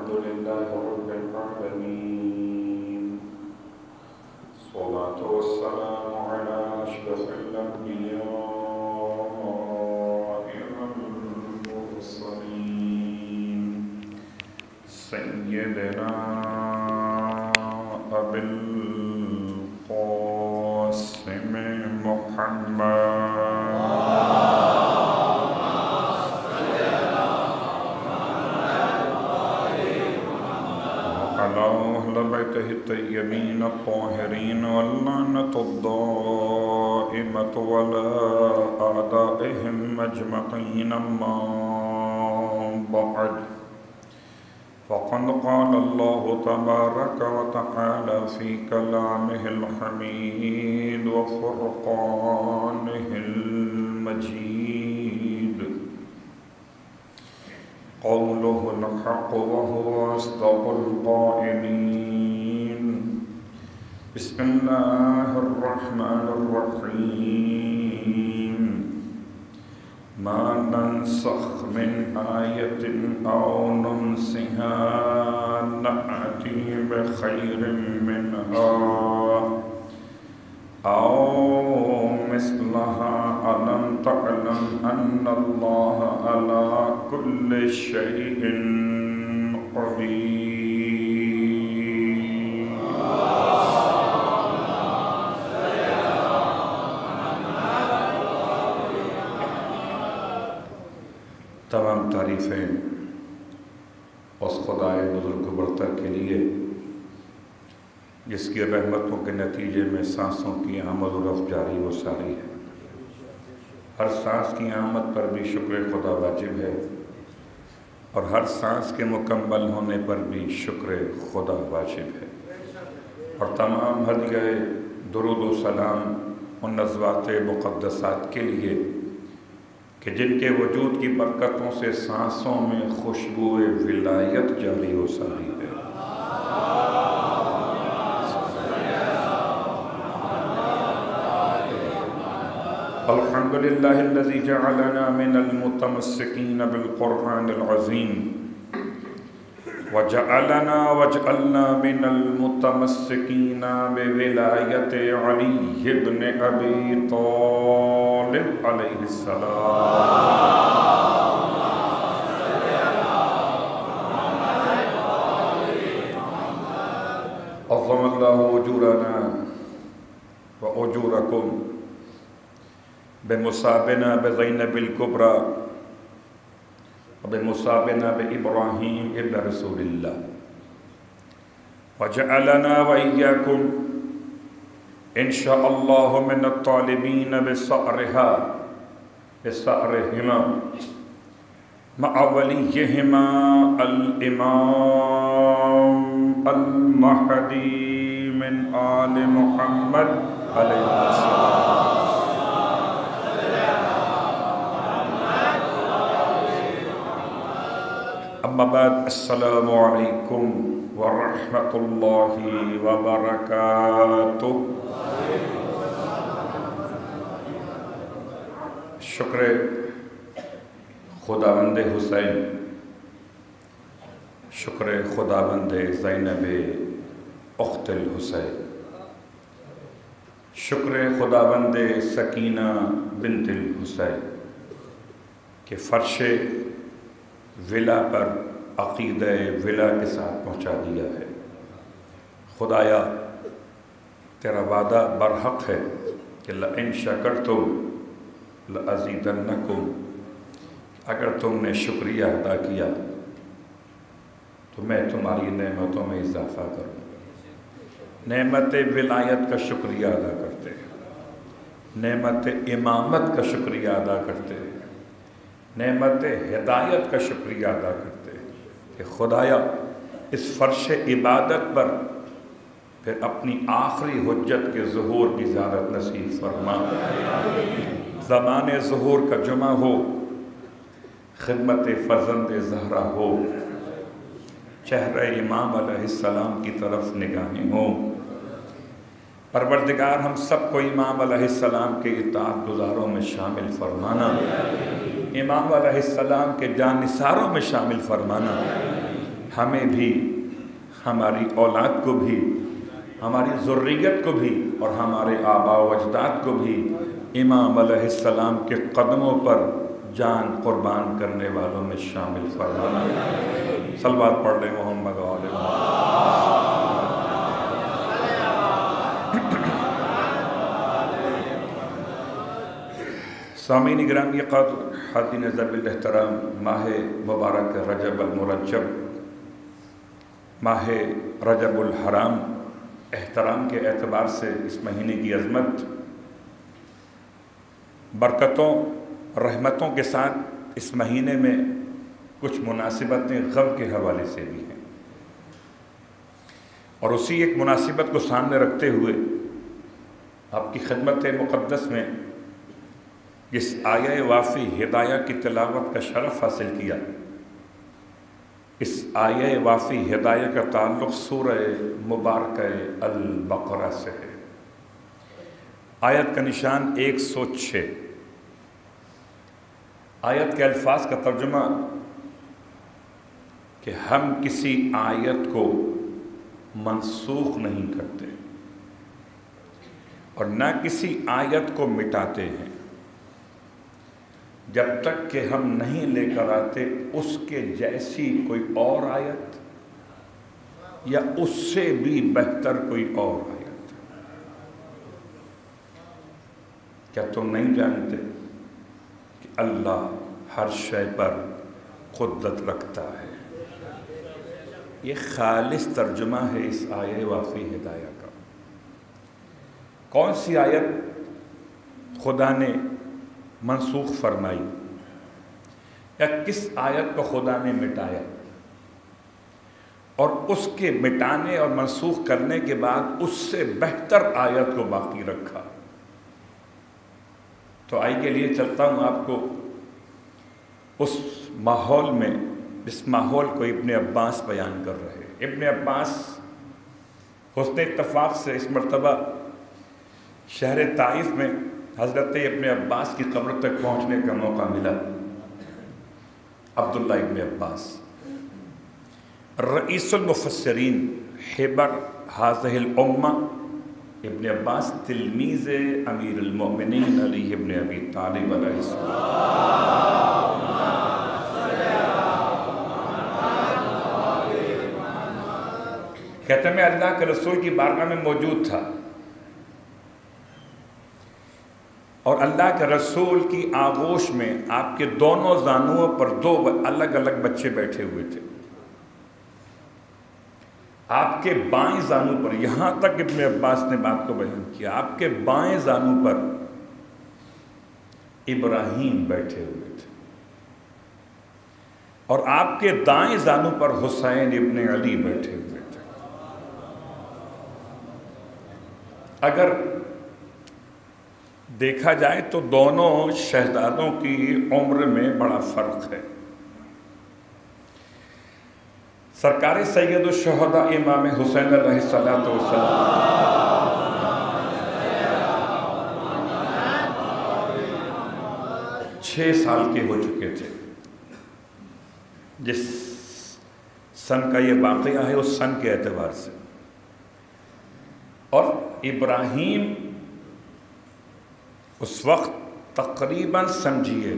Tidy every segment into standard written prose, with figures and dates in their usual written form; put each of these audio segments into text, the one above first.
الحمد لله رب العالمين الصلاة والسلام على أشرف الأنبياء والمرسلين سيدنا أبي القاسم محمد أهل بيته الطيبين الطاهرين واللعنة الدائمة على أعدائهم أجمعين أما بعد فقد قال الله تبارك وتعالى في كلامه الحميد وفرقانه المجيد قوله الحق وهو أصدق القائلين بسم الله الرحمن الرحيم ما ننسخ من آية أو ننسها نأتي بخير منها أو مثلها ألم تعلم أن الله على كل شيء قدير تمام تعریفیں اس خدائے بزرگ برتر کے لیے جس کی رحمتوں کے نتیجے میں سانسوں کی آمد و رفت جاری و ساری ہے۔ ہر سانس کی آمد پر بھی شکر خدا واجب ہے اور ہر سانس کے مکمل ہونے پر بھی شکر خدا واجب ہے، اور تمام ہدیہ درود و سلام ان ازواج مقدسات کے لیے کہ جن کے وجود کی برکتوں سے سانسوں میں خوشبو ولایت جاری و ساری ہے۔ الحمدللہ الذی جعلنا من المتمسکین بالقرآن العظیم وجعلنا من المتمسکین بولایت علی بن ابی طالب علیہ السلام۔ عظم اللہ اجورنا واجورکم بمصابنا بزینب الکبریٰ وبمصابنا بإبراہیم ابن رسول اللہ وجعلنا وإياكم إن شاء الله من الطالبين بصأرهما مع وليهما الإمام المهدي من آل محمد عليه السلام۔ اما بعد، السلام علیکم ورحمۃ اللہ وبرکاتہ۔ شکر خداوند حسین، شکر خداوند زینب اخت الحسین، شکر خداوند سکینہ بنت الحسین کہ فرش ولا پر عقیدہ ولا کے ساتھ پہنچا دیا ہے۔ خدایا تیرا وعدہ برحق ہے کہ لئن شکرتم لأزیدنکم، اگر تم نے شکریہ ادا کیا تو میں تمہاری نعمتوں میں اضافہ کروں۔ نعمت ولایت کا شکریہ ادا کرتے ہیں، نعمت امامت کا شکریہ ادا کرتے ہیں، نعمت ہدایت کا شکریہ ادا کرتے ہیں کہ خدایا اس فرش عبادت پر پھر اپنی آخری حجت کے ظہور کی زیارت نصیب فرما۔ زمان ظہور کا جمعہ ہو، خدمت فرزند زہرا ہو، چہرہ امام علیہ السلام کی طرف نگاہیں ہوں۔ پروردگار ہم سب کو امام علیہ السلام کے اطاعت گزاروں میں شامل فرمانا، امام علیہ السلام کے جانثاروں میں شامل فرمانا، ہمیں بھی، ہماری اولاد کو بھی، ہماری ذریت کو بھی اور ہمارے آباء و اجداد کو بھی امام علیہ السلام کے قدموں پر جان قربان کرنے والوں میں شامل فرمانا۔ صلوات پڑھ لیں محمد و آل محمد۔ سامعین گرامی قدر، حاضرین ذوی الاحترام، ماہ مبارک رجب المرجب، ماہ رجب الحرام، احترام کے اعتبار سے اس مہینے کی عظمت، برکتوں رحمتوں کے ساتھ اس مہینے میں کچھ مناسبتیں غم کے حوالے سے بھی ہیں، اور اسی ایک مناسبت کو سامنے رکھتے ہوئے آپ کی خدمت مقدس میں اس آیہ وافی ہدایہ کی تلاوت کا شرف حاصل کیا۔ اس آیہ وافی ہدایہ کا تعلق سورہ مبارکہ البقرہ سے ہے۔ آیت کا نشان 106۔ آیت کے الفاظ کا ترجمہ کہ ہم کسی آیت کو منسوخ نہیں کرتے اور نہ کسی آیت کو مٹاتے ہیں جب تک کہ ہم نہیں لے کر آتے اس کے جیسی کوئی اور آیت یا اس سے بھی بہتر کوئی اور آیت۔ کیا تم نہیں جانتے کہ اللہ ہر شے پر قدرت رکھتا ہے؟ یہ خالص ترجمہ ہے اس آیہ وافی ہدایہ کا۔ کون سی آیت خدا نے منسوخ فرمائی یا کس آیت کو خدا نے مٹایا اور اس کے مٹانے اور منسوخ کرنے کے بعد اس سے بہتر آیت کو باقی رکھا؟ تو آئیے لیے چلتا ہوں آپ کو اس ماحول میں جس ماحول کو ابن عباس بیان کر رہے۔ ابن عباس حسن اتفاق سے اس مرتبہ شہر طائف میں حضرت ابن عباس کی قبر تک پہنچنے کا موقع ملا۔ عبداللہ ابن عباس رئیس المفسرین حبر هذه الامہ، ابن عباس تلمیذ امیر المؤمنین علی ابن ابی طالب علیہ السلام۔ کہتے ہیں میں اللہ کے رسول کی بارگاہ میں موجود تھا اور اللہ کے رسول کی آغوش میں آپ کے دونوں زانوؤں پر دو الگ الگ بچے بیٹھے ہوئے تھے۔ آپ کے بائیں زانو پر، یہاں تک ابن عباس نے بات کو بیان کیا، آپ کے بائیں زانو پر ابراہیم بیٹھے ہوئے تھے اور آپ کے دائیں زانو پر حسین ابن علی بیٹھے ہوئے تھے۔ اگر دیکھا جائے تو دونوں شہزادوں کی عمر میں بڑا فرق ہے۔ سرکار سید الشہداء امام حسین علیہ السلام 6 سال کے ہو چکے تھے۔ جس سن کا یہ واقعہ ہے اس سن کے اعتبار سے، اور ابراہیم اس وقت تقریباً سمجھیے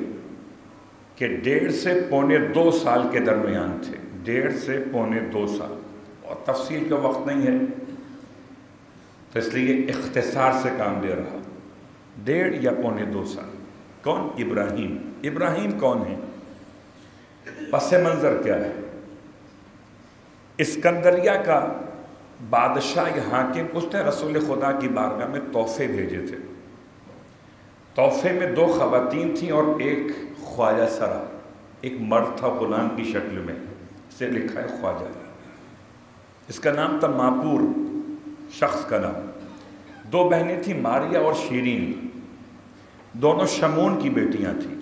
کہ 1.5 سے 1.25 سال کے درمیان تھے۔ 1.5 سے 1.25 سال، اور تفصیل کا وقت نہیں ہے تو اس لیے اختصار سے کام لے رہا۔ 1.5 یا 1.25 سال۔ کون؟ ابراہیم۔ ابراہیم کون ہے؟ پس منظر کیا ہے؟ اسکندریہ کا بادشاہ یا حاکم، اس نے رسول خدا کی بارگاہ میں تحفے بھیجے تھے۔ تحفے میں 2 خواتین تھیں اور ایک خواجہ سرا، ایک مرد تھا غلام کی شکل میں، اسے لکھا ہے خواجہ۔ اس کا نام تھا ماپور، شخص کا نام۔ 2 بہنیں تھیں ماریہ اور شیرین، دونوں شمون کی بیٹیاں تھیں،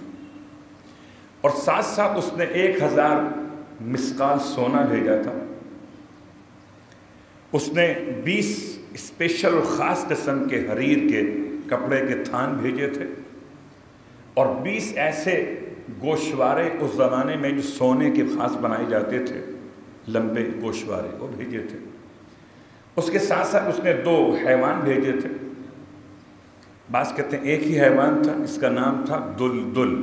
اور ساتھ ساتھ اس نے 1000 مسقال سونا بھیجا تھا۔ اس نے 20 اسپیشل اور خاص قسم کے حریر کے کپڑے کے تھان بھیجے تھے، اور 20 ایسے گوشوارے اس زمانے میں جو سونے کے خاص بنائے جاتے تھے لمبے گوشوارے وہ بھیجے تھے۔ اس کے ساتھ ساتھ اس نے 2 حیوان بھیجے تھے۔ بعض کہتے ہیں ایک ہی حیوان تھا، اس کا نام تھا دلدل۔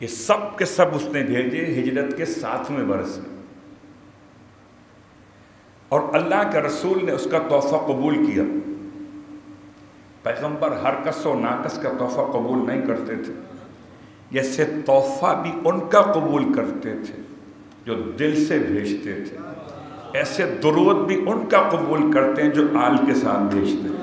یہ سب کے سب اس نے بھیجے ہجرت کے 7ویں برس میں، اور اللہ کے رسول نے اس کا تحفہ قبول کیا۔ پیغمبر ہر کس و ناقص کا تحفہ قبول نہیں کرتے تھے، جیسے تحفہ بھی ان کا قبول کرتے تھے جو دل سے بھیجتے تھے، ایسے درود بھی ان کا قبول کرتے ہیں جو آل کے ساتھ بھیجتے ہیں۔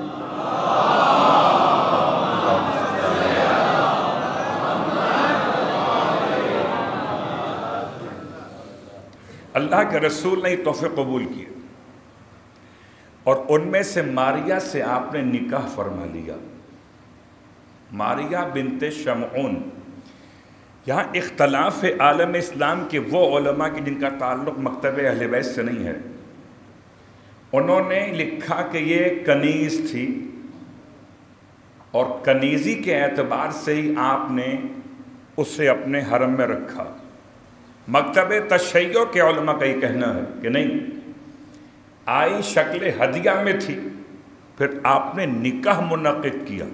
اللہ کے رسول نے یہ تحفے قبول کیے، اور ان میں سے ماریہ سے آپ نے نکاح فرما لیا۔ ماریہ بنت شمعون۔ یہاں اختلاف ہے عالم اسلام کے وہ علماء کی جن کا تعلق مکتب اہل بیت سے نہیں ہے۔ انہوں نے لکھا کہ یہ کنیز تھی، اور کنیزی کے اعتبار سے ہی آپ نے اسے اپنے حرم میں رکھا۔ مکتب تشیع کے علماء کا یہ کہنا ہے کہ نہیں، آئی شکل ہدیہ میں تھی، پھر آپ نے نکاح منعقد کیا۔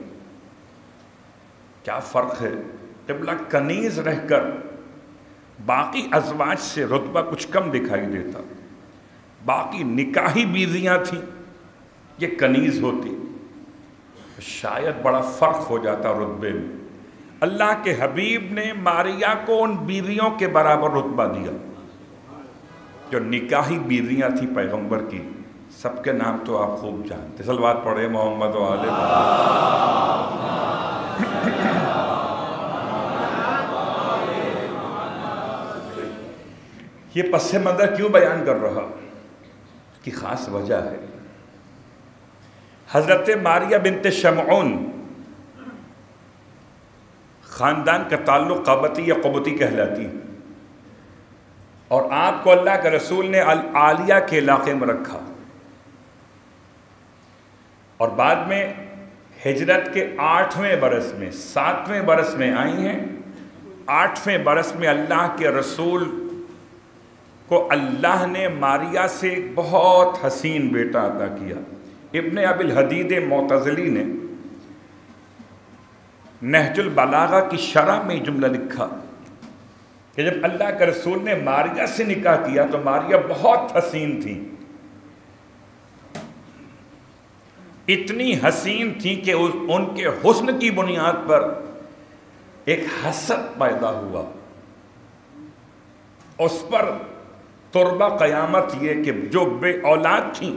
کیا فرق ہے؟ قبلہ کنیز رہ کر باقی ازواج سے رتبہ کچھ کم دکھائی دیتا، باقی نکاحی بیویاں تھیں، یہ کنیز ہوتی، شاید بڑا فرق ہو جاتا رتبے میں۔ اللہ کے حبیب نے ماریہ کو ان بیویوں کے برابر رتبہ دیا جو نکاحی بیویاں تھیں پیغمبر کی۔ سب کے نام تو آپ خوب جانتے، صلوات پڑھے محمد و آل محمد۔ یہ پس منظر کیوں بیان کر رہا؟ کی خاص وجہ ہے۔ حضرت ماریہ بنت شمعون خاندان کا تعلق قبطی یا قبطی کہلاتی، اور آپ کو اللہ کے رسول نے العالیہ کے علاقے میں رکھا، اور بعد میں ہجرت کے 8ویں برس میں 7ویں برس میں آئی ہیں۔ 8ویں برس میں اللہ کے رسول کو اللہ نے ماریہ سے ایک بہت حسین بیٹا عطا کیا۔ ابن ابی الحدید معتزلی نے نہج البلاغہ کی شرح میں جملہ لکھا کہ جب اللہ کے رسول نے ماریہ سے نکاح کیا تو ماریہ بہت حسین تھی، اتنی حسین تھی کہ ان کے حسن کی بنیاد پر ایک حسد پیدا ہوا۔ اس پر تربہ قیامت یہ کہ جو بے اولاد تھیں،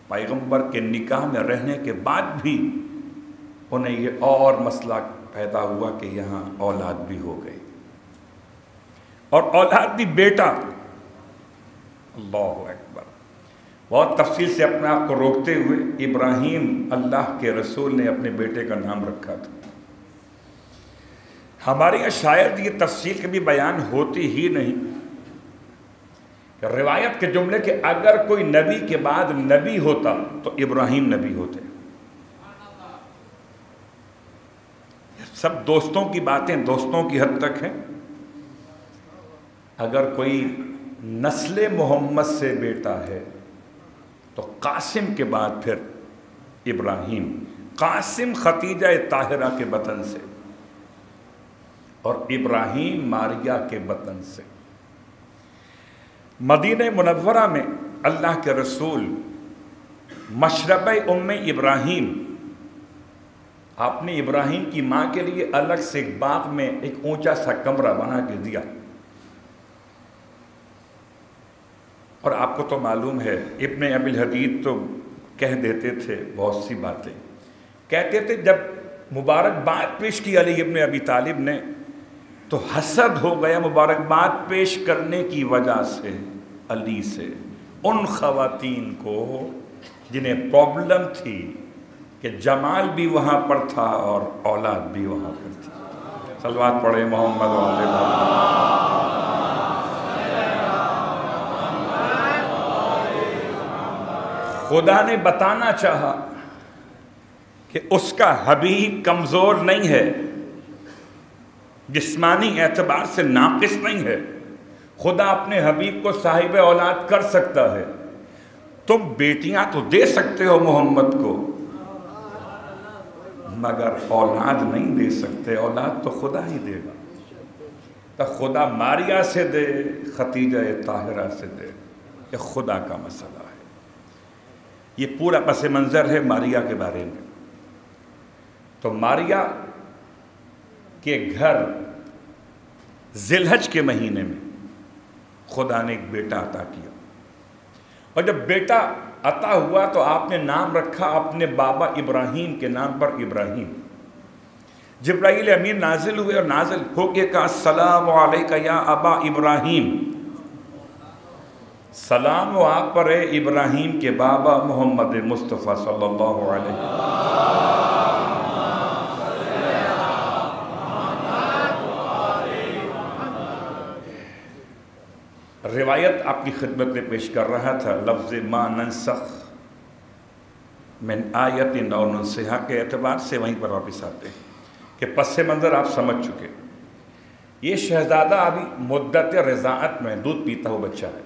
پیغمبر کے نکاح میں رہنے کے بعد بھی انہیں یہ اور مسئلہ پیدا ہوا کہ یہاں اولاد بھی ہو گئی، اور اولاد بھی بیٹا۔ اللہ اکبر۔ بہت تفصیل سے اپنے آپ کو روکتے ہوئے ابراہیم اللہ کے رسول نے اپنے بیٹے کا نام رکھا تھا۔ ہمارے یہاں شاید یہ تفصیل کبھی بیان ہوتی ہی نہیں۔ روایت کے جملے کہ اگر کوئی نبی کے بعد نبی ہوتا تو ابراہیم نبی ہوتے۔ سب دوستوں کی باتیں دوستوں کی حد تک ہیں۔ اگر کوئی نسل محمد سے بیٹا ہے تو قاسم کے بعد پھر ابراہیم، قاسم ختیجہ طاہرہ کے بطن سے، اور ابراہیم ماریہ کے بطن سے۔ مدینہ منورہ میں اللہ کے رسول مشرب ام ابراہیم، آپ نے ابراہیم کی ماں کے لیے الگ سے ایک باغ میں ایک اونچا سا کمرہ بنا کے دیا، اور آپ کو تو معلوم ہے ابن ابی الحدید تو کہہ دیتے تھے بہت سی باتیں، کہتے تھے جب مبارکباد پیش کی علی ابن ابی طالب نے تو حسد ہو گیا مبارکباد پیش کرنے کی وجہ سے علی سے ان خواتین کو جنہیں پرابلم تھی کہ جمال بھی وہاں پر تھا اور اولاد بھی وہاں پر تھی۔ صلوات پڑھے محمد و آل محمد۔ خدا نے بتانا چاہا کہ اس کا حبیب کمزور نہیں ہے، جسمانی اعتبار سے ناقص نہیں ہے، خدا اپنے حبیب کو صاحب اولاد کر سکتا ہے، تم بیٹیاں تو دے سکتے ہو محمد کو، مگر اولاد نہیں دے سکتے، اولاد تو خدا ہی دے گا۔ تو خدا ماریہ سے دے، ختیجہ طاہرہ سے دے، یہ خدا کا مسئلہ ہے۔ یہ پورا پس منظر ہے ماریہ کے بارے میں۔ تو ماریہ کے گھر ذی الحج کے مہینے میں خدا نے ایک بیٹا عطا کیا، اور جب بیٹا عطا ہوا تو آپ نے نام رکھا اپنے بابا ابراہیم کے نام پر ابراہیم۔ جبرائیل امین نازل ہوئے اور نازل ہو کے کہا السلام علیکہ یا ابا ابراہیم، سلام و آپ پر ہے ابراہیم کے بابا محمد مصطفیٰ صلی اللہ علیہ وسلم۔ روایت آپ کی خدمت میں پیش کر رہا تھا، لفظ ما ننسخ من آیت او ننسہا کے اعتبار سے وہیں پر واپس آتے ہیں کہ پس منظر آپ سمجھ چکے۔ یہ شہزادہ ابھی مدت رضاعت میں دودھ پیتا ہوا بچہ ہے،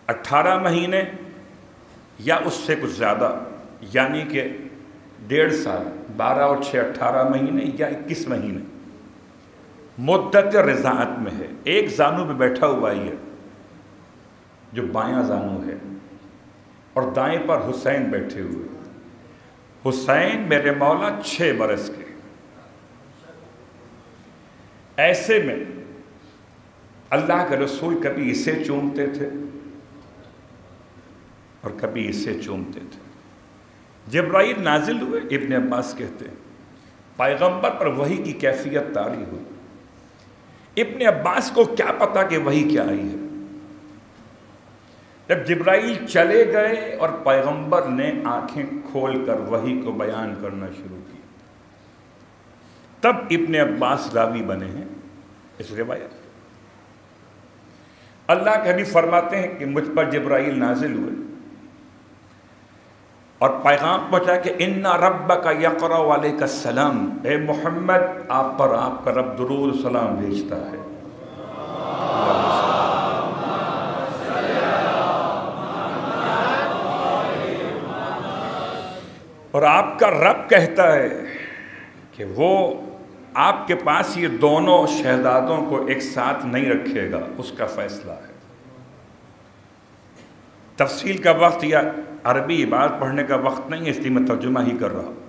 18 مہینے یا اس سے کچھ زیادہ، یعنی کہ 1.5 سال، 12 اور 6 18 مہینے یا 21 مہینے مدت رضاعت میں ہے۔ ایک زانو پہ بیٹھا ہوا ہی ہے جو بایاں زانو ہے، اور دائیں پر حسین بیٹھے ہوئے۔ حسین میرے مولا 6 برس کے۔ ایسے میں اللہ کے رسول کبھی اسے چومتے تھے اور کبھی اسے چومتے تھے۔ جبرائیل نازل ہوئے، ابن عباس کہتے ہیں پیغمبر پر وحی کی کیفیت طاری ہوئی۔ ابن عباس کو کیا پتا کہ وحی کیا آئی ہے؟ جب جبرائیل چلے گئے اور پیغمبر نے آنکھیں کھول کر وحی کو بیان کرنا شروع کیا، تب ابن عباس راوی بنے ہیں اس روایت۔ اللہ کے حبیب فرماتے ہیں کہ مجھ پر جبرائیل نازل ہوئے اور پیغام پہنچا کہ ان ربک یقرأ علیک السلام، اے محمد آپ پر آپ کا رب درود سلام بھیجتا ہے۔ اور آپ کا رب کہتا ہے کہ وہ آپ کے پاس یہ دونوں شہزادوں کو ایک ساتھ نہیں رکھے گا، اس کا فیصلہ ہے۔ تفصیل کا وقت یا عربی عبارت پڑھنے کا وقت نہیں ہے، اس لیے میں ترجمہ ہی کر رہا ہوں۔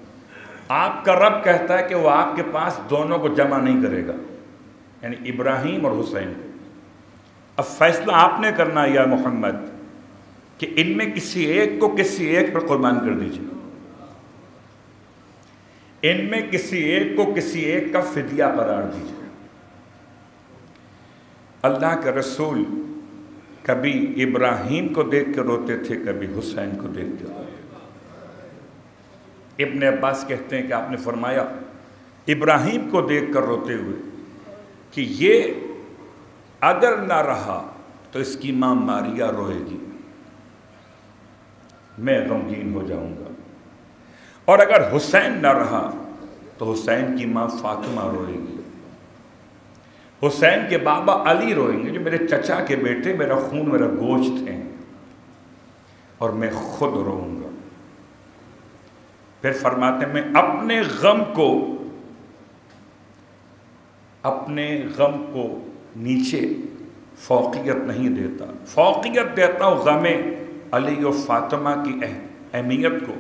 آپ کا رب کہتا ہے کہ وہ آپ کے پاس دونوں کو جمع نہیں کرے گا، یعنی ابراہیم اور حسین کو۔ اب فیصلہ آپ نے کرنا یا محمد کہ ان میں کسی ایک کو کسی ایک پر قربان کر دیجیے، ان میں کسی ایک کو کسی ایک کا فدیہ قرار دیجیے۔ اللہ کے رسول کبھی ابراہیم کو دیکھ کے روتے تھے، کبھی حسین کو دیکھ کے روتے تھے۔ ابن عباس کہتے ہیں کہ آپ نے فرمایا ابراہیم کو دیکھ کر روتے ہوئے کہ یہ اگر نہ رہا تو اس کی ماں ماریہ روئے گی، میں غمگین ہو جاؤں گا، اور اگر حسین نہ رہا تو حسین کی ماں فاطمہ روئے گی، حسین کے بابا علی روئیں گے جو میرے چچا کے بیٹے، میرا خون میرا گوشت ہیں، اور میں خود روؤں گا۔ پھر فرماتے ہیں میں اپنے غم کو نیچے فوقیت نہیں دیتا، فوقیت دیتا ہوں غم علی و فاطمہ کی اہمیت کو،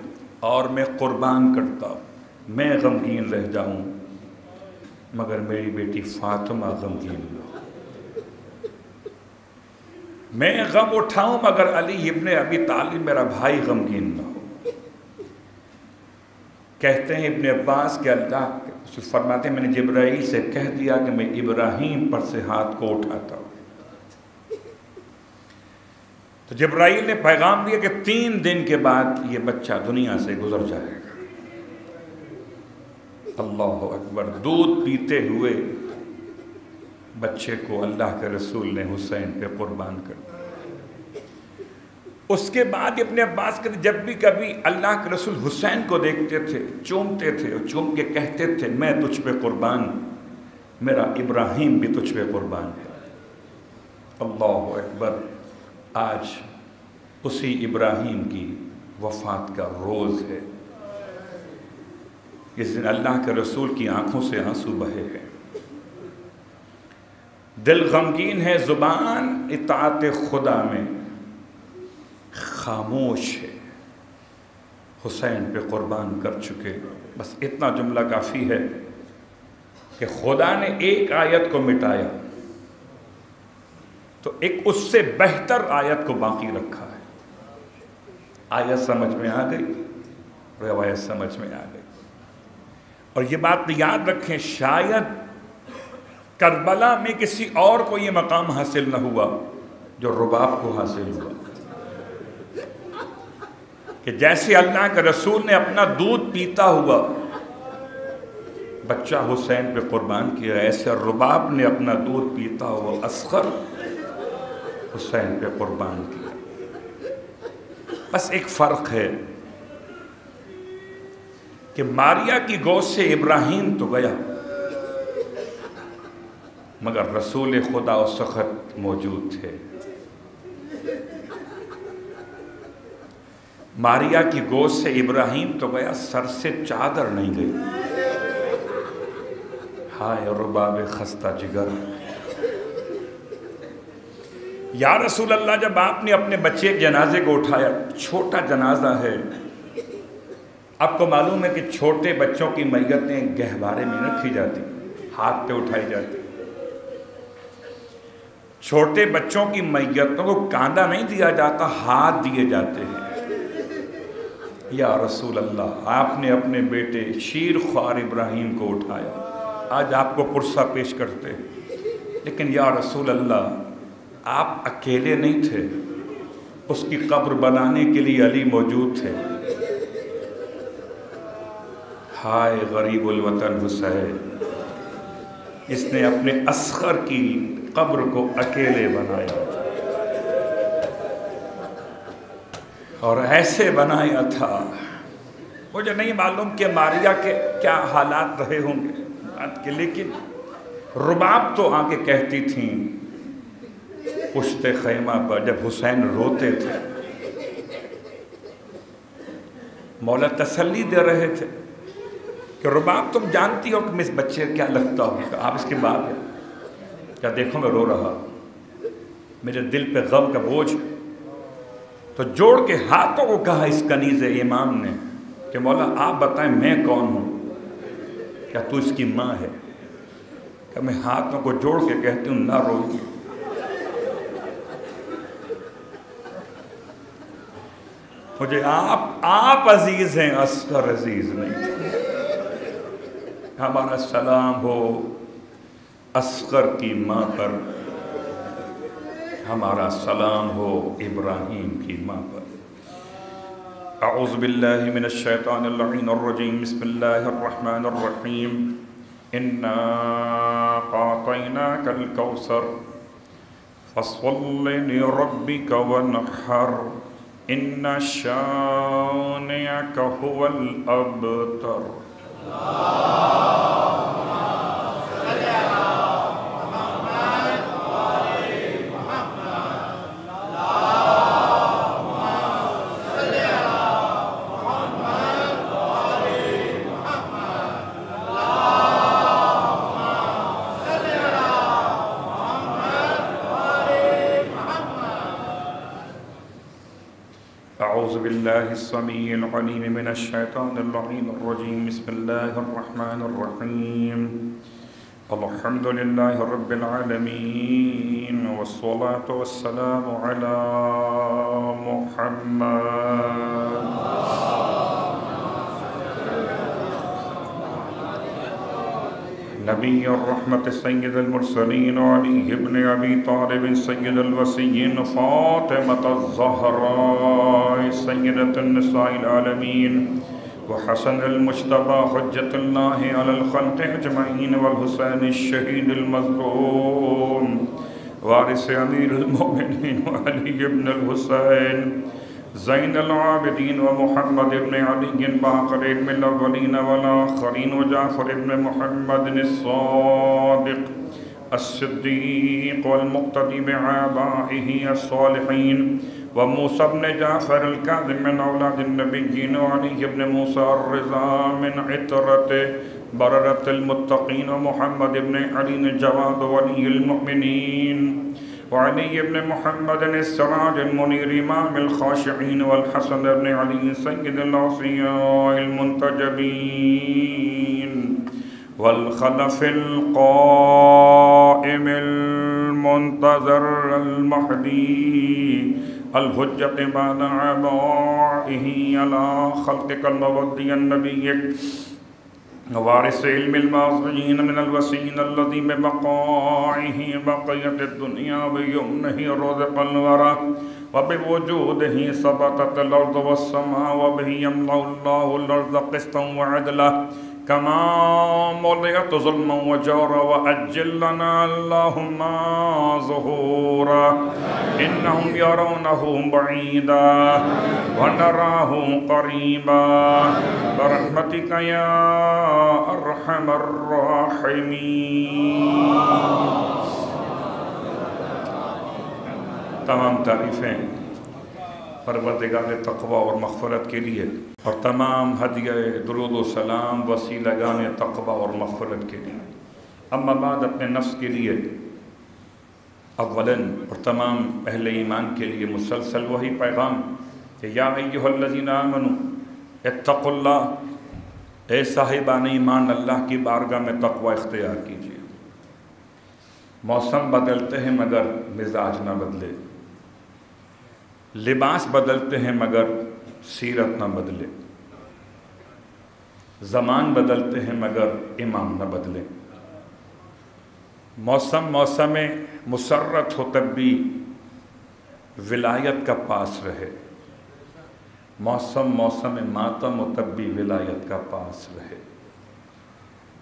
اور میں قربان کرتا ہوں۔ میں غمگین رہ جاؤں مگر میری بیٹی فاطمہ غمگین نہ ہو، میں غم اٹھاؤں مگر علی ابن ابی طالب میرا بھائی غمگین نہ ہو۔ کہتے ہیں ابن عباس کہ اللہ فرماتے ہیں میں نے جبرائیل سے کہہ دیا کہ میں ابراہیم پر سے ہاتھ کو اٹھاتا ہوں۔ تو جبرائیل نے پیغام دیا کہ 3 دن کے بعد یہ بچہ دنیا سے گزر جائے گا۔ اللہ اکبر، دودھ پیتے ہوئے بچے کو اللہ کے رسول نے حسین پہ قربان کر دیا۔ اس کے بعد ابن عباس کہتے جب بھی کبھی اللہ کے رسول حسین کو دیکھتے تھے چومتے تھے اور چوم کے کہتے تھے میں تجھ پہ قربان، میرا ابراہیم بھی تجھ پہ قربان ہے۔ اللہ اکبر، آج اسی ابراہیم کی وفات کا روز ہے۔ اس دن اللہ کے رسول کی آنکھوں سے آنسو بہے ہیں، دل غمگین ہے، زبان اطاعت خدا میں خاموش ہے۔ حسین پہ قربان کر چکے، بس اتنا جملہ کافی ہے کہ خدا نے ایک آیت کو مٹایا تو ایک اس سے بہتر آیت کو باقی رکھا ہے۔ آیت سمجھ میں آ گئی، روایت سمجھ میں آ گئی۔ اور یہ بات یاد رکھیں، شاید کربلا میں کسی اور کو یہ مقام حاصل نہ ہوا جو رباب کو حاصل ہوا، کہ جیسے اللہ کے رسول نے اپنا دودھ پیتا ہوا بچہ حسین پہ قربان کیا، ایسے رباب نے اپنا دودھ پیتا ہوا اصغر حسین پہ قربان کیا۔ بس ایک فرق ہے کہ ماریا کی گود سے ابراہیم تو گیا، مگر رسول خدا و سخت موجود تھے۔ ماریا کی گود سے ابراہیم تو گیا، سر سے چادر نہیں گئی۔ ہائے رباب خستہ جگر، یا رسول اللہ، جب آپ نے اپنے بچے کے جنازے کو اٹھایا، چھوٹا جنازہ ہے، آپ کو معلوم ہے کہ چھوٹے بچوں کی میتیں گہوارے میں رکھی جاتی، ہاتھ پہ اٹھائی جاتی۔ چھوٹے بچوں کی میتوں کو کاندھا نہیں دیا جاتا، ہاتھ دیے جاتے ہیں۔ یا رسول اللہ، آپ نے اپنے بیٹے شیر خوار ابراہیم کو اٹھایا، آج آپ کو پرسہ پیش کرتے، لیکن یا رسول اللہ آپ اکیلے نہیں تھے، اس کی قبر بنانے کے لیے علی موجود تھے۔ ہائے غریب الوطن حسین، اس نے اپنے اصغر کی قبر کو اکیلے بنایا، اور ایسے بنایا تھا۔ مجھے نہیں معلوم کہ ماریا کے کیا حالات رہے ہوں گے، لیکن رباب تو آ کے کہتی تھیں پشت خیمہ پر جب حسین روتے تھے، مولا تسلی دے رہے تھے کہ رباب تم جانتی ہو کہ میں اس بچے کیا لگتا ہوں، آپ اس کے باپ ہیں کیا؟ دیکھو میں رو رہا، میرے دل پہ غم کا بوجھ۔ تو جوڑ کے ہاتھوں کو کہا اس کنیز امام نے کہ مولا آپ بتائیں میں کون ہوں، کیا تو اس کی ماں ہے؟ کہ میں ہاتھوں کو جوڑ کے کہتی ہوں نہ روئیے، مجھے آپ عزیز ہیں، اصغر عزیز نہیں۔ ہمارا سلام ہو اصغر کی ماں پر، ہمارا سلام ہو ابراہیم کی ماں پر۔ اعوذ باللہ من الشیطان اللعین الرجیم، بسم اللہ الرحمن الرحیم۔ انا اعطیناک الکوثر فصل لربک وانحر ان شانئک هو الابتر۔ أعوذ بالله السميع العليم من الشيطان اللعين الرجيم، بسم الله الرحمن الرحيم۔ الحمد لله رب العالمين، والصلاة والسلام على محمد۔ نبی الرحمت سید المرسلین، علی ابن ابی طالب سید الوصیین، فاطمة الزہراء سیدۃ النساء العالمین، وحسن المجتبی حجۃ اللہ علی الخلق اجمعین، والحسین الشہید المظلوم وارث امیر المؤمنین، وعلی ابن الحسین زین العابدین، ومحمد ابن علی باقر ابن الاولین والآخرین، وجعفر ابن محمد الصادق الصديق والمقتدي بآبائه الصالحين وموسى بن جعفر الكاظم من أولاد النبيين وعلي بن موسى الرضا من عترته بررة المتقين ومحمد بن علي الجواد ولي المؤمنين وعلي بن محمد السراج المنير إمام الخاشعين والحسن بن علي سيد الأوصياء المنتجبين والخلف القائم المنتظر المهدي الحجة بعد عبائه على خلقك المودي النبي وارث علم الماضيين من الوسيين الذي ببقائه بقية الدنيا بيمنه رزق الورى وبوجوده ثبتت الأرض والسماء وبه يملأ الله الأرض قسطا وعدلا كما ملئت ظلما وجورا وأجل لنا اللهم ظهورا إنهم يرونه بعيدا ونراه قريبا برحمتك يا أرحم الراحمين. تمام تعریفیں پروردگار تقوی اور مغفرت کے لیے اور تمام ہدیہ درود و سلام وسیلہ گانے تقوی اور مغفرت کے لیے. اما بعد اپنے نفس کے لیے اولاً اور تمام اہل ایمان کے لیے مسلسل وہی پیغام کہ یا ایھا الذین آمنوا اتقوا اللہ، اے صاحبان ایمان اللہ کی بارگاہ میں تقوی اختیار کیجیے. موسم بدلتے ہیں مگر مزاج نہ بدلے، لباس بدلتے ہیں مگر سیرت نہ بدلے، زمان بدلتے ہیں مگر امام نہ بدلے. موسم مسرت ہو تب بھی ولایت کا پاس رہے، موسم ماتم ہو تب بھی ولایت کا پاس رہے،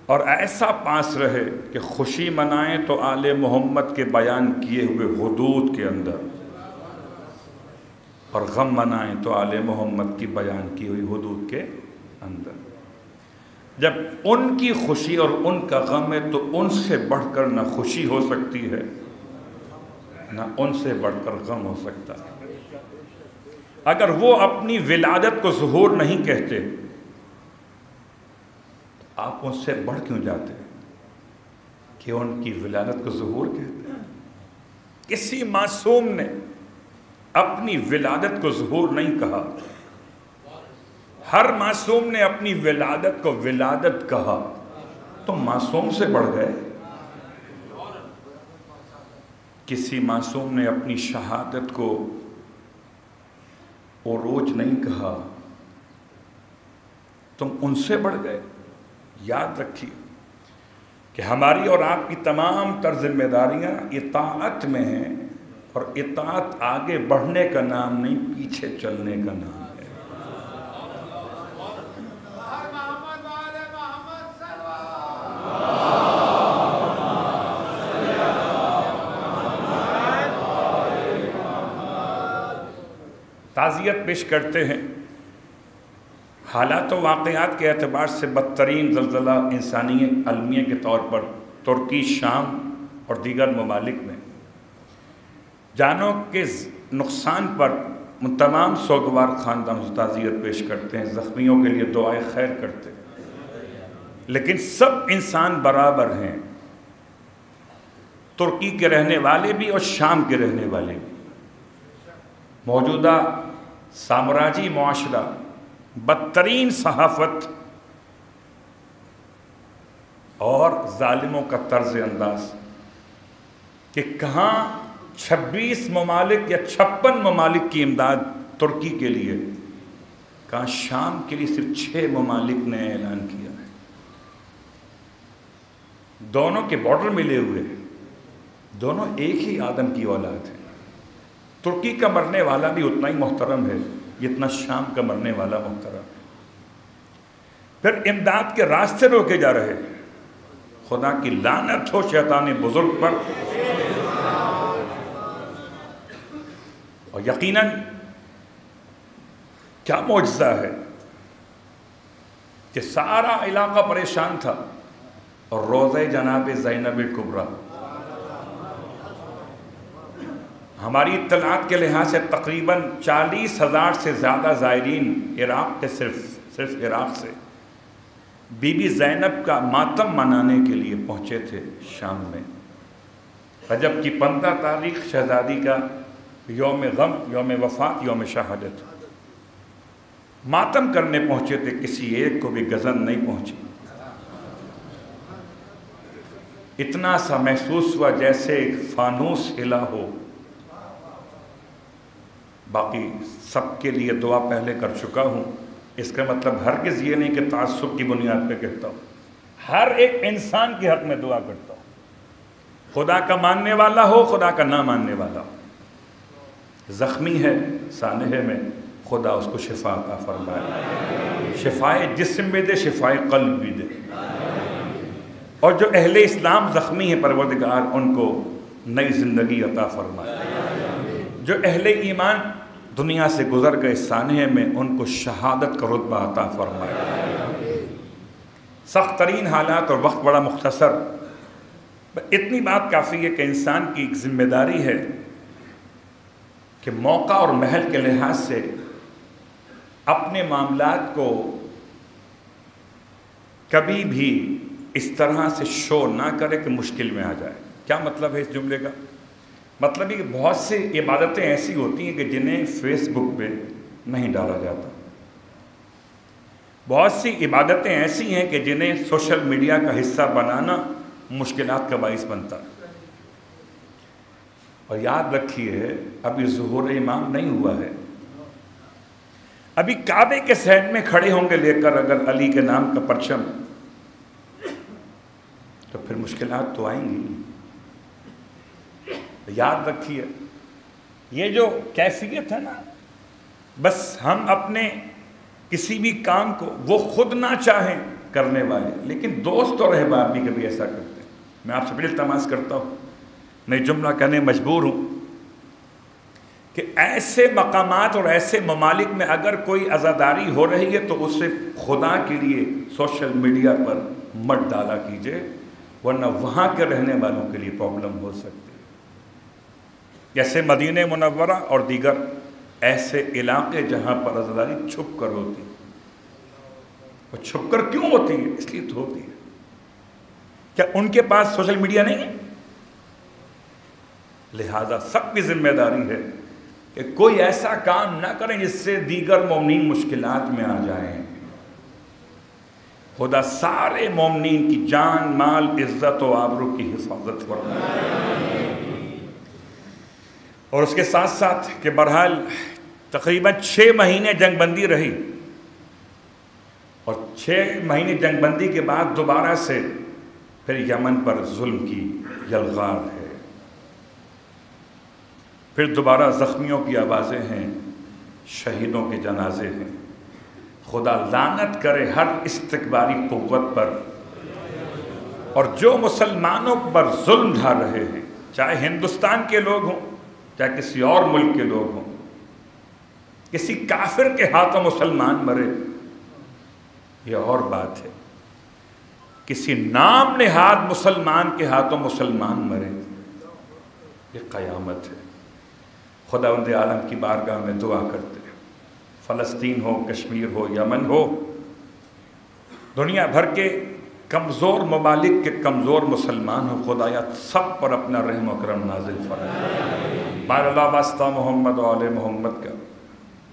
اور ایسا پاس رہے کہ خوشی منائیں تو آل محمد کے بیان کیے ہوئے حدود کے اندر، اور غم منائیں تو آل محمد کی بیان کی ہوئی حدود کے اندر. جب ان کی خوشی اور ان کا غم ہے تو ان سے بڑھ کر نہ خوشی ہو سکتی ہے نہ ان سے بڑھ کر غم ہو سکتا ہے. اگر وہ اپنی ولادت کو ظہور نہیں کہتے آپ ان سے بڑھ کیوں جاتے ہیں کہ ان کی ولادت کو ظہور کہتے ہیں؟ کسی معصوم نے اپنی ولادت کو ظہور نہیں کہا، ہر معصوم نے اپنی ولادت کو ولادت کہا. تو معصوم سے بڑھ گئے. کسی معصوم نے اپنی شہادت کو عروج نہیں کہا، تم ان سے بڑھ گئے. یاد رکھیے کہ ہماری اور آپ کی تمام تر ذمہ داریاں اطاعت میں ہیں، اور اطاعت آگے بڑھنے کا نام نہیں، پیچھے چلنے کا نام ہے. تعزیت پیش کرتے ہیں. حالات و واقعات کے اعتبار سے بدترین زلزلہ انسانی المیہ کے طور پر ترکی، شام اور دیگر ممالک میں جانوں کے نقصان پر تمام سوگوار خاندانوں سے تعزیت پیش کرتے ہیں، زخمیوں کے لیے دعائے خیر کرتے ہیں. لیکن سب انسان برابر ہیں، ترکی کے رہنے والے بھی اور شام کے رہنے والے بھی. موجودہ سامراجی معاشرہ، بدترین صحافت اور ظالموں کا طرز انداز کہ کہاں 26 ممالک یا 56 ممالک کی امداد ترکی کے لیے، کہاں شام کے لیے صرف 6 ممالک نے اعلان کیا ہے. دونوں کے بارڈر ملے ہوئے ہیں، دونوں ایک ہی آدم کی اولاد ہیں. ترکی کا مرنے والا بھی اتنا ہی محترم ہے جتنا شام کا مرنے والا محترم ہے. پھر امداد کے راستے روکے جا رہے ہیں. خدا کی لعنت ہو شیطان بزرگ پر. اور یقیناً کیا معجزہ ہے کہ سارا علاقہ پریشان تھا اور روضہ جناب زینب کبریٰ ہماری اطلاعات کے لحاظ سے تقریباً 40,000 سے زیادہ زائرین عراق کے صرف عراق سے بی بی زینب کا ماتم منانے کے لیے پہنچے تھے شام میں۔ رجب کی 15 تاریخ شہزادی کا یوم غم، یوم وفات، یوم شہادت، ماتم کرنے پہنچے تھے، کسی ایک کو بھی گزن نہیں پہنچی۔ اتنا سا محسوس ہوا جیسے فانوس ہلا ہو۔ باقی سب کے لیے دعا پہلے کر چکا ہوں، اس کا مطلب ہرگز یہ نہیں کہ تعصب کی بنیاد پہ کہتا ہوں، ہر ایک انسان کے حق میں دعا کرتا ہوں، خدا کا ماننے والا ہو، خدا کا نہ ماننے والا ہو۔ زخمی ہے سانحے میں، خدا اس کو شفا عطا فرمائے، شفائے جسم بھی دے، شفائے قلب بھی دے، اور جو اہل اسلام زخمی ہیں پروردگار ان کو نئی زندگی عطا فرمائے، جو اہل ایمان دنیا سے گزر گئے سانحے میں ان کو شہادت کا رتبہ عطا فرمائے۔ سخت ترین حالات اور وقت بڑا مختصر، اتنی بات کافی ہے کہ انسان کی ایک ذمہ داری ہے کہ موقع اور محل کے لحاظ سے اپنے معاملات کو کبھی بھی اس طرح سے شو نہ کرے کہ مشکل میں آ جائے۔ کیا مطلب ہے اس جملے کا؟ مطلب یہ کہ بہت سی عبادتیں ایسی ہوتی ہیں کہ جنہیں فیس بک پہ نہیں ڈالا جاتا، بہت سی عبادتیں ایسی ہیں کہ جنہیں سوشل میڈیا کا حصہ بنانا مشکلات کا باعث بنتا ہے۔ اور یاد رکھیے ابھی ظہور امام نہیں ہوا ہے، ابھی کعبے کے صحن میں کھڑے ہوں گے لے کر اگر علی کے نام کا پرچم، تو پھر مشکلات تو آئیں گی۔ یاد رکھیے یہ جو کیفیت ہے نا، بس ہم اپنے کسی بھی کام کو وہ خود نہ چاہیں کرنے والے، لیکن دوست اور احباب بھی کبھی ایسا کرتے ہیں۔ میں آپ سے بڑی التماس کرتا ہوں، میں جملہ کہنے مجبور ہوں کہ ایسے مقامات اور ایسے ممالک میں اگر کوئی عزاداری ہو رہی ہے تو اسے خدا کے لیے سوشل میڈیا پر مت ڈالا کیجئے، ورنہ وہاں کے رہنے والوں کے لیے پرابلم ہو سکتی ہے۔ جیسے مدینہ منورہ اور دیگر ایسے علاقے جہاں پر عزاداری چھپ کر ہوتی ہے، وہ چھپ کر کیوں ہوتی ہے؟ اس لیے تو ہوتی ہے، کیا ان کے پاس سوشل میڈیا نہیں ہے؟ لہذا سب کی ذمہ داری ہے کہ کوئی ایسا کام نہ کریں جس سے دیگر مومنین مشکلات میں آ جائیں۔ خدا سارے مومنین کی جان، مال، عزت و آبرو کی حفاظت فرمائے۔ اور اس کے ساتھ ساتھ کہ بہرحال تقریباً 6 مہینے جنگ بندی رہی، اور 6 مہینے جنگ بندی کے بعد دوبارہ سے پھر یمن پر ظلم کی یلغار ہے، پھر دوبارہ زخمیوں کی آوازیں ہیں، شہیدوں کے جنازے ہیں۔ خدا لعنت کرے ہر استکباری قوت پر، اور جو مسلمانوں پر ظلم ڈھا رہے ہیں، چاہے ہندوستان کے لوگ ہوں، چاہے کسی اور ملک کے لوگ ہوں، کسی کافر کے ہاتھوں مسلمان مرے یہ اور بات ہے، کسی نام نہاد مسلمان کے ہاتھوں مسلمان مرے یہ قیامت ہے۔ خداوند عالم کی بارگاہ میں دعا کرتے ہیں، فلسطین ہو، کشمیر ہو، یمن ہو، دنیا بھر کے کمزور ممالک کے کمزور مسلمان ہو، خدایا سب پر اپنا رحم و کرم نازل فرمائے۔ بار اللہ واسطہ محمد و آل محمد کا،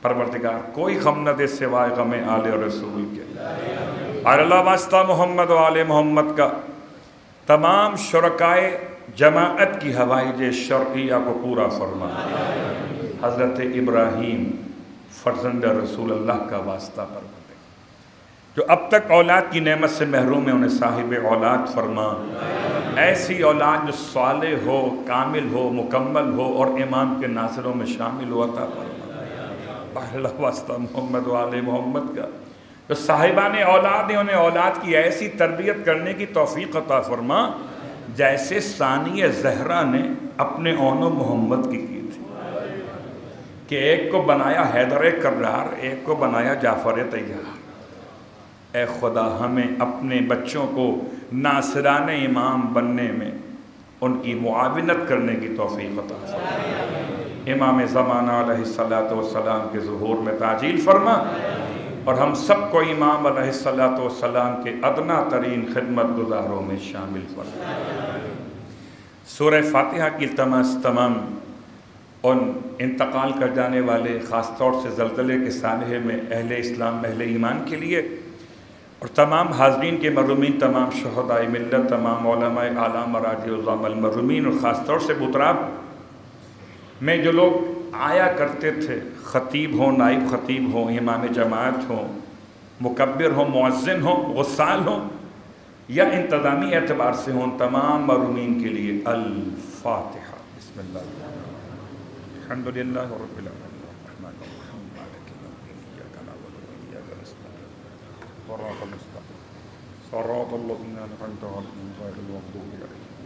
پروردگار کوئی غم نہ دے سوائے غم آل رسول کے۔ بار اللہ واسطہ محمد و آل محمد کا تمام شرکائے جماعت کی حوائج شرعیہ کو پورا فرما۔ حضرت ابراہیم فرزند رسول اللہ کا واسطہ فرما، جو اب تک اولاد کی نعمت سے محروم ہے انہیں صاحب اولاد فرما، ایسی اولاد جو صالح ہو، کامل ہو، مکمل ہو اور امام کے ناصروں میں شامل ہو عطا فرما۔ بہرحال واسطہ محمد و آل محمد کا، جو صاحبان اولاد ہیں انہیں اولاد کی ایسی تربیت کرنے کی توفیق عطا فرما جیسے ثانی زہرا نے اپنے اون و محمد کی تھی، کہ ایک کو بنایا حیدر کرار، ایک کو بنایا جعفر طیار۔ اے خدا ہمیں اپنے بچوں کو ناصران امام بننے میں ان کی معاونت کرنے کی توفیق عطا فرما۔ امام زمانہ علیہ الصلوۃ والسلام کے ظہور میں تعجیل فرما، اور ہم سب کو امام علیہ الصلوۃ والسلام کے ادنا ترین خدمت گزاروں میں شامل فرما۔ سورہ فاتحہ کی تمام ان انتقال کر جانے والے، خاص طور سے زلزلے کے سانحے میں اہل اسلام، اہل ایمان کے لیے، اور تمام حاضرین کے مرحومین، تمام شہداء ملت، تمام علماء اعلیٰ مراجع عظام المرحومین، اور خاص طور سے بطراب میں جو لوگ آیا کرتے تھے، خطیب ہوں، نائب خطیب ہوں، امام جماعت ہوں، مکبر ہوں، مؤذن ہوں، غسال ہوں، یا انتظامی اعتبار سے ہوں، تمام مرحومین کے لیے الفاتحہ۔ بسم اللہ الحمد للہ رب العالمین الرحمن الرحیم مالک یوم الدین ایاک نعبد و ایاک نستعین صراط المستقیم صراط الذین انعمت علیہم غیر المغضوب علیہم